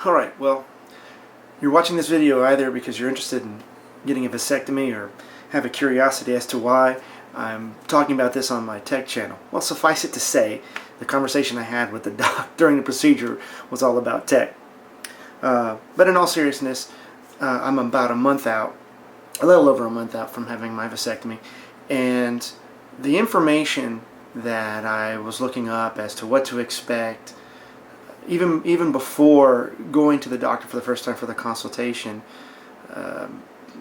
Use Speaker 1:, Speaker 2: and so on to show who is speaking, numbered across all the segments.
Speaker 1: Alright, well, you're watching this video either because you're interested in getting a vasectomy or have a curiosity as to why I'm talking about this on my tech channel. Well, suffice it to say, the conversation I had with the doc during the procedure was all about tech. But in all seriousness, I'm about a month out, a little over a month out from having my vasectomy, and the information that I was looking up as to what to expect, even before going to the doctor for the first time for the consultation,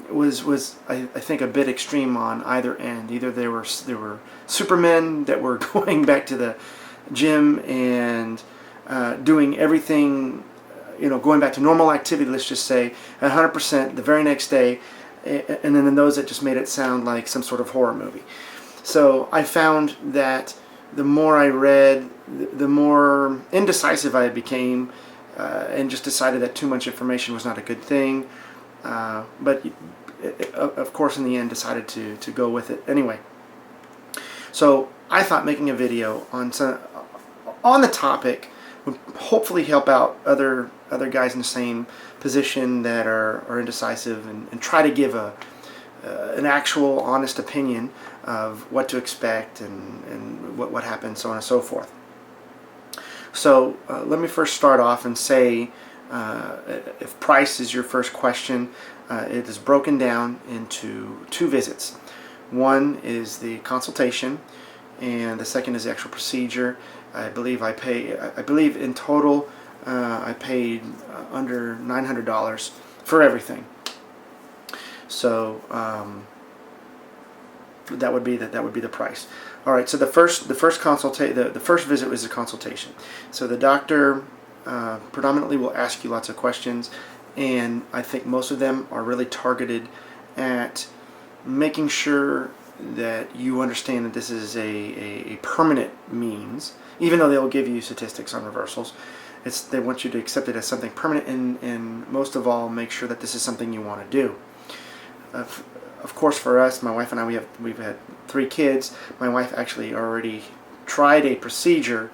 Speaker 1: was I think a bit extreme on either end. Either there were supermen that were going back to the gym and doing everything, going back to normal activity, let's just say, at 100% the very next day, and then those that just made it sound like some sort of horror movie. So I found that the more I read, the more indecisive I became, and just decided that too much information was not a good thing. But of course, in the end, decided to go with it anyway. So I thought making a video on the topic would hopefully help out other guys in the same position that are indecisive, and try to give an actual honest opinion of what to expect and what happens, so on and so forth. So let me first start off and say, if price is your first question, it is broken down into two visits. One is the consultation, and the second is the actual procedure. I believe in total I paid under $900 for everything. So that would be the price. All right. So the first visit was a consultation. So the doctor predominantly will ask you lots of questions, and I think most of them are really targeted at making sure that you understand that this is a permanent means, even though they'll give you statistics on reversals. They want you to accept it as something permanent, and most of all, make sure that this is something you want to do. Of course, for us, my wife and I, we've had 3 kids. My wife actually already tried a procedure,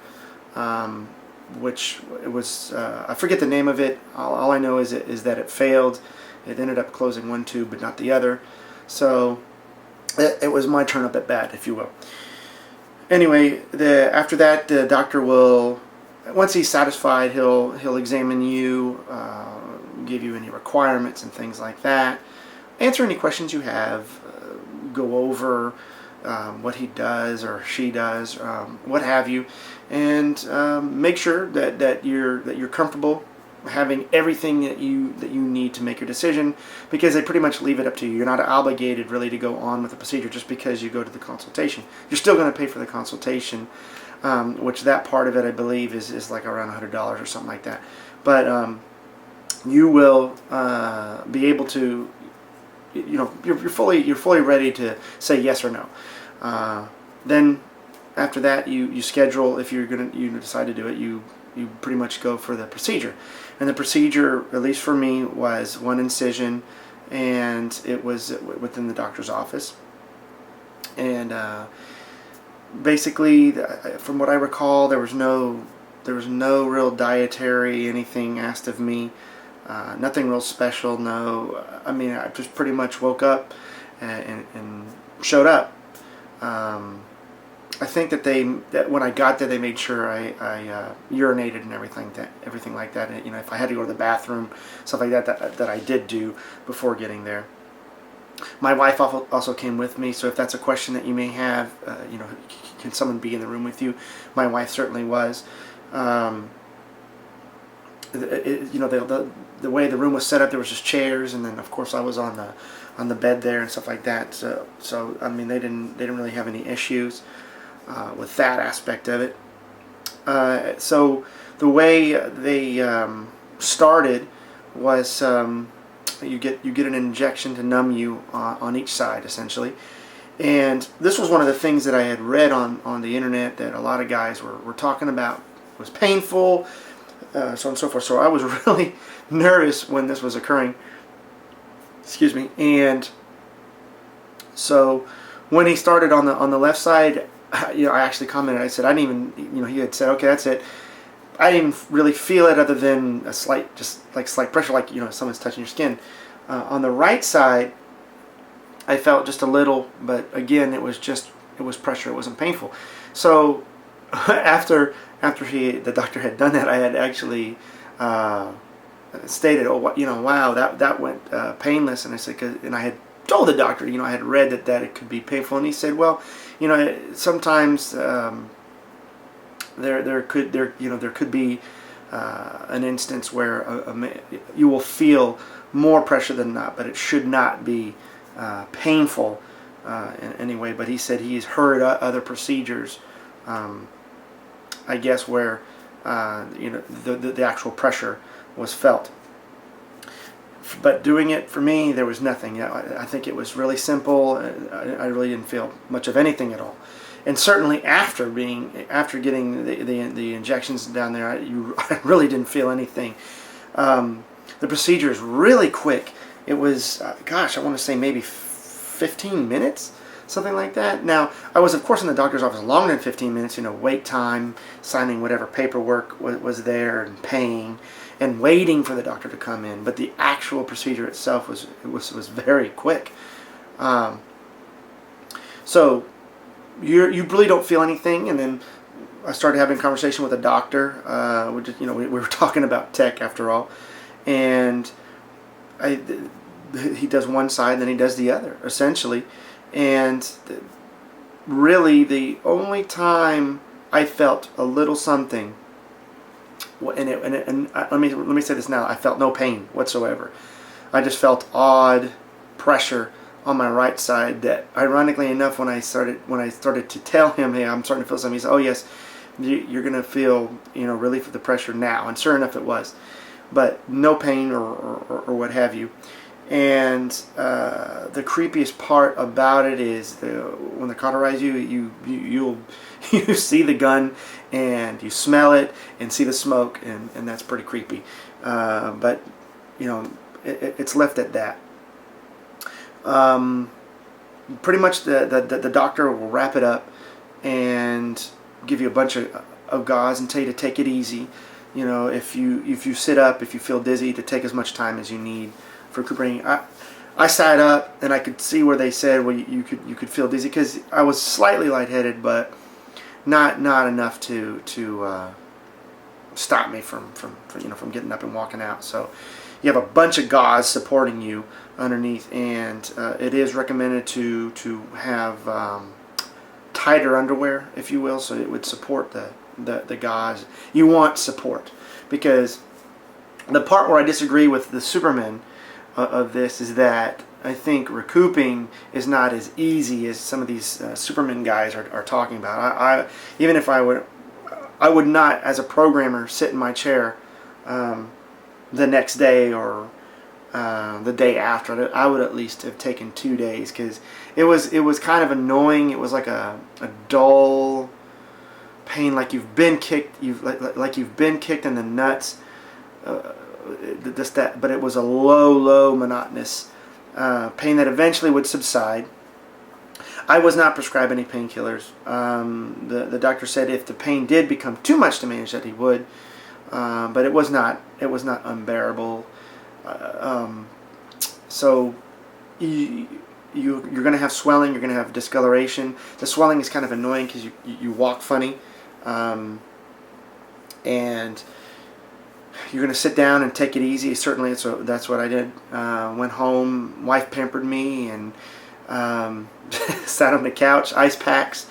Speaker 1: which was I forget the name of it. All I know is that it failed. It ended up closing one tube but not the other. So it was my turn up at bat, if you will. Anyway, after that, the doctor will, once he's satisfied, he'll examine you, give you any requirements and things like that, answer any questions you have, go over what he does or she does, what have you, and make sure that you're comfortable having everything that you need to make your decision, because they pretty much leave it up to you. You're not obligated really to go on with the procedure just because you go to the consultation. You're still going to pay for the consultation, which that part of it, I believe, is like around $100 or something like that. But you will be able to, you're fully ready to say yes or no. Then after that, you schedule. If you decide to do it, you pretty much go for the procedure. And the procedure, at least for me, was 1 incision, and it was within the doctor's office. And basically, from what I recall, there was no real dietary anything asked of me. Nothing real special. No, I mean, I just pretty much woke up and showed up. I think that when I got there, they made sure I urinated and everything like that. And, if I had to go to the bathroom, stuff like that I did do before getting there. My wife also came with me, so if that's a question that you may have, can someone be in the room with you? My wife certainly was. The way the room was set up, there was just chairs, and then of course I was on the bed there and stuff like that. So I mean, they didn't really have any issues with that aspect of it. So the way they started was you get an injection to numb you on each side, essentially. And this was one of the things that I had read on the internet that a lot of guys were talking about. It was painful, so on and so forth. So I was really nervous when this was occurring. Excuse me. And so when he started on the left side, I actually commented. I said, I didn't even, he had said, okay, that's it. I didn't really feel it other than a slight, just like slight pressure, like someone's touching your skin. On the right side, I felt just a little, but again, it was pressure. It wasn't painful. So after the doctor had done that, I had actually stated, oh, wow, that went painless. And I said, and I had told the doctor, I had read that it could be painful, and he said, well, sometimes there could be an instance where you will feel more pressure than not, but it should not be painful in any way. But he said he's heard other procedures, I guess, where the actual pressure was felt. But doing it for me, there was nothing. I think it was really simple. I really didn't feel much of anything at all. And certainly after getting the injections down there, I really didn't feel anything. The procedure is really quick. It was, I want to say maybe 15 minutes, something like that. Now, I was, of course, in the doctor's office longer than 15 minutes, wait time, signing whatever paperwork was there, and paying, and waiting for the doctor to come in. But the actual procedure itself was very quick. So you really don't feel anything, and then I started having a conversation with a doctor. We were talking about tech after all, and he does one side, then he does the other, essentially. And really, the only time I felt a little something, and let me say this now, I felt no pain whatsoever. I just felt odd pressure on my right side that, ironically enough, when I started to tell him, hey, I'm starting to feel something, he said, oh yes, you're going to feel relief of the pressure now. And sure enough, it was. But no pain or what have you. And the creepiest part about it is when they cauterize you'll see the gun, and you smell it and see the smoke, and that's pretty creepy. But it's left at that. Pretty much the doctor will wrap it up and give you a bunch of gauze and tell you to take it easy. If you sit up, if you feel dizzy, to take as much time as you need for recuperating. I sat up, and I could see where they said, well, you could feel dizzy, because I was slightly lightheaded, but not enough to stop me from getting up and walking out. So you have a bunch of gauze supporting you underneath, and it is recommended to have tighter underwear, if you will, so it would support the gauze. You want support, because the part where I disagree with the Superman of this is that I think recouping is not as easy as some of these Superman guys are talking about. Even if I would not, as a programmer, sit in my chair the next day or the day after. I would at least have taken 2 days, because it was kind of annoying. It was like a dull pain, like you've been kicked. Like you've been kicked in the nuts. But it was a low, monotonous pain that eventually would subside. I was not prescribed any painkillers. The doctor said if the pain did become too much to manage, that he would, but it was not unbearable. So you're going to have swelling. You're going to have discoloration. The swelling is kind of annoying because you walk funny, and you're going to sit down and take it easy. Certainly, that's what I did. Went home, wife pampered me, and sat on the couch, ice packs.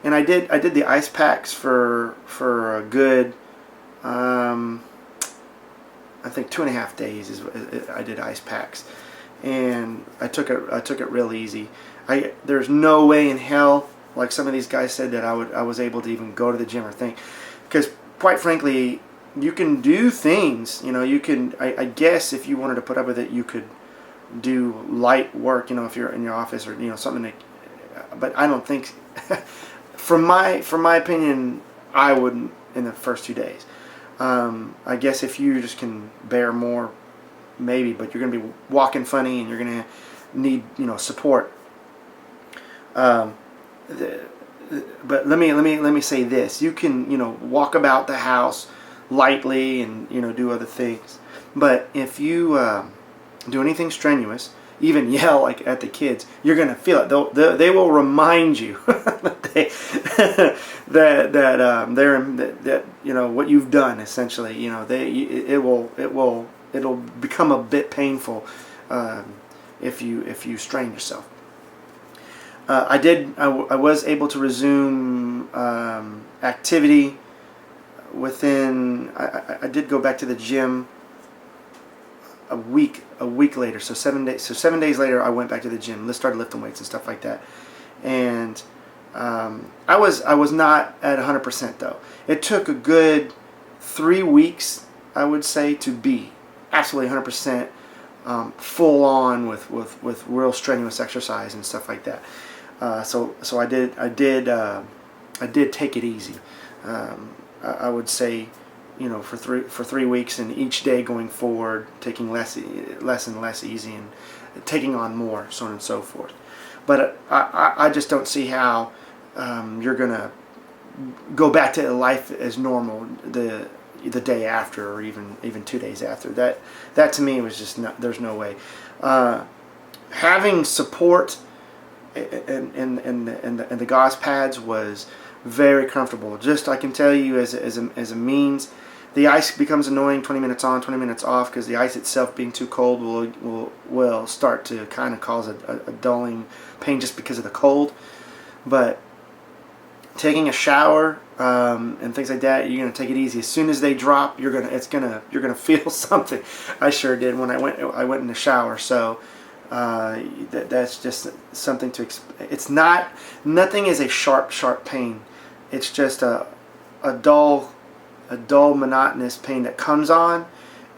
Speaker 1: And I did the ice packs for a good, I think 2.5 days I did ice packs. And I took it real easy. There's no way in hell, like some of these guys said, that I was able to even go to the gym or think. Because quite frankly, you can do things, you can, I guess if you wanted to put up with it, you could do light work, if you're in your office or, something but I don't think, from my opinion, I wouldn't in the first 2 days. I guess if you just can bear more, maybe, but you're going to be walking funny and you're going to need, support. But let me say this. You can, walk about the house lightly and do other things. But if you do anything strenuous, even yell like at the kids, you're gonna feel it. They will remind you that what you've done essentially. It'll become a bit painful if you strain yourself. I was able to resume activity within. I did go back to the gym a week later. So 7 days. So 7 days later, I went back to the gym. Started lifting weights and stuff like that. And I was not at 100% though. It took a good 3 weeks, I would say, to be absolutely 100% full on with real strenuous exercise and stuff like that. So I did take it easy. I would say, for 3 weeks, and each day going forward, taking less and less easy, and taking on more, so on and so forth. But I just don't see how you're gonna go back to life as normal the day after, or even 2 days after. That to me was just not. There's no way. Having support and the gauze pads was very comfortable. Just, I can tell you, as a means, the ice becomes annoying 20 minutes on, 20 minutes off, because the ice itself being too cold will start to kind of cause a dulling pain just because of the cold. But taking a shower and things like that, you're gonna take it easy. As soon as they drop, you're gonna feel something. I sure did when I went in the shower. So that's just something to. It's not. Nothing is a sharp pain. It's just a dull, monotonous pain that comes on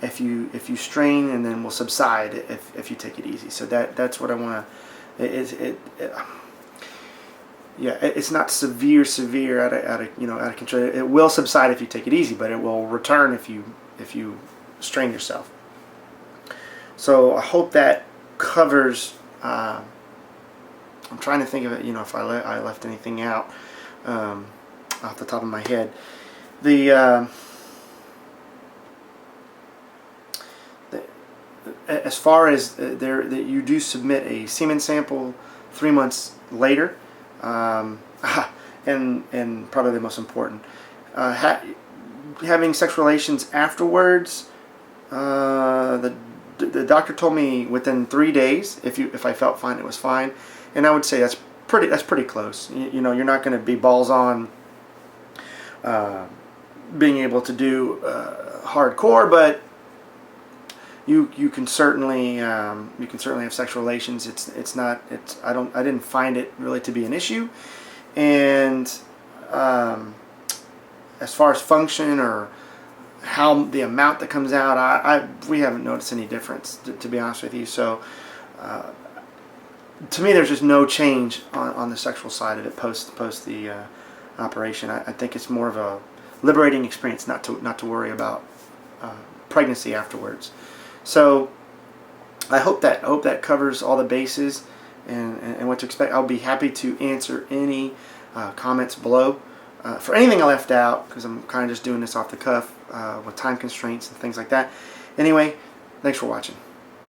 Speaker 1: if you strain, and then will subside if you take it easy. So that's what I want to. It's not severe out of control. It will subside if you take it easy, but it will return if you strain yourself. So I hope that covers. I'm trying to think of it. If I left anything out off the top of my head. As far as that you do submit a semen sample 3 months later, and probably the most important, having sexual relations afterwards. The doctor told me within 3 days, if I felt fine, it was fine, and I would say that's pretty close. You're not going to be balls on being able to do hardcore, but you can certainly have sexual relations. I didn't find it really to be an issue, and as far as function or how the amount that comes out, we haven't noticed any difference, to be honest with you. So to me, there's just no change on the sexual side of it post the operation. I think it's more of a liberating experience, not to worry about pregnancy afterwards. So I hope that covers all the bases and what to expect. I'll be happy to answer any comments below for anything I left out, because I'm kind of just doing this off the cuff with time constraints and things like that. Anyway, thanks for watching.